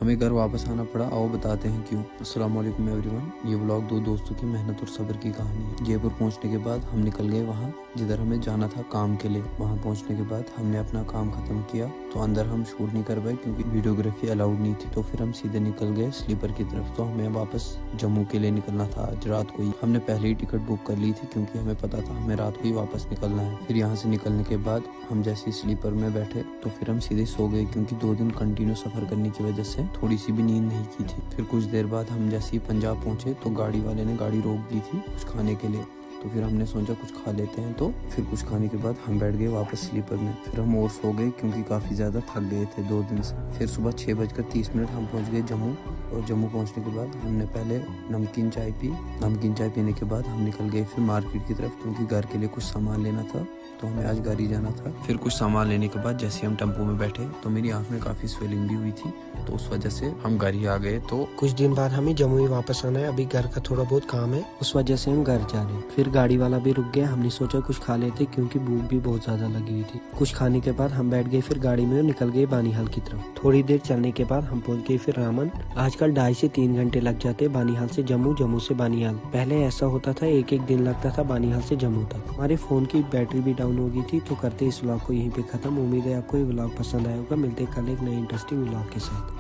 हमें घर वापस आना पड़ा, आओ बताते हैं क्यों। अस्सलाम वालेकुम एवरीवन। ये व्लॉग दो दोस्तों की मेहनत और सब्र की कहानी है। जयपुर पहुंचने के बाद हम निकल गए वहां जिधर हमें जाना था काम के लिए। वहां पहुंचने के बाद हमने अपना काम खत्म किया तो अंदर हम शूट नहीं कर पाए क्योंकि वीडियोग्राफी अलाउड नहीं थी। तो फिर हम सीधे निकल गए स्लीपर की तरफ। तो हमें वापस जम्मू के लिए निकलना था आज रात को ही। हमने पहले ही टिकट बुक कर ली थी क्योंकि हमें पता था हमें रात को ही वापस निकलना है। फिर यहाँ से निकलने के बाद हम जैसे स्लीपर में बैठे तो फिर हम सीधे सो गए क्योंकि 2 दिन कंटिन्यू सफर करने की वजह से थोड़ी सी भी नींद नहीं की थी। फिर कुछ देर बाद हम जैसे ही पंजाब पहुंचे तो गाड़ी वाले ने गाड़ी रोक दी थी कुछ खाने के लिए। तो फिर हमने सोचा कुछ खा लेते हैं। तो फिर कुछ खाने के बाद हम बैठ गए वापस स्लीपर में। फिर हम और सो गए क्योंकि काफ़ी ज़्यादा थक गए थे 2 दिन से। फिर सुबह 6:30 हम पहुंच गए जम्मू। और जम्मू पहुंचने के बाद हमने पहले नमकीन चाय पी। नमकीन चाय पीने के बाद हम निकल गए फिर मार्केट की तरफ क्योंकि घर के लिए कुछ सामान लेना था। तो हमें आज घर ही जाना था। फिर कुछ सामान लेने के बाद जैसे हम टेम्पो में बैठे तो मेरी आँख में काफ़ी स्वेलिंग भी हुई थी। तो उस वजह से हम घर ही आ गए। तो कुछ दिन बाद हमें जम्मू ही वापस आना है। अभी घर का थोड़ा बहुत काम है, उस वजह से हम घर जा रहे हैं। फिर गाड़ी वाला भी रुक गया। हमने सोचा कुछ खा लेते क्योंकि भूख भी बहुत ज्यादा लगी हुई थी। कुछ खाने के बाद हम बैठ गए फिर गाड़ी में और निकल गए बानीहाल की तरफ। थोड़ी देर चलने के बाद हम पहुंच गए फिर रामन। आजकल 2.5 से 3 घंटे लग जाते बानीहाल से जम्मू, जम्मू से बानीहाल। पहले ऐसा होता था एक दिन लगता था बानीहाल से जम्मू तक। हमारे फोन की बैटरी भी डाउन हो गई थी। तो करते इस व्लॉग को यहीं पे खत्म। उम्मीद है आपको ये व्लॉग पसंद आया होगा। मिलते कल एक नई इंटरेस्टिंग व्लॉग के साथ।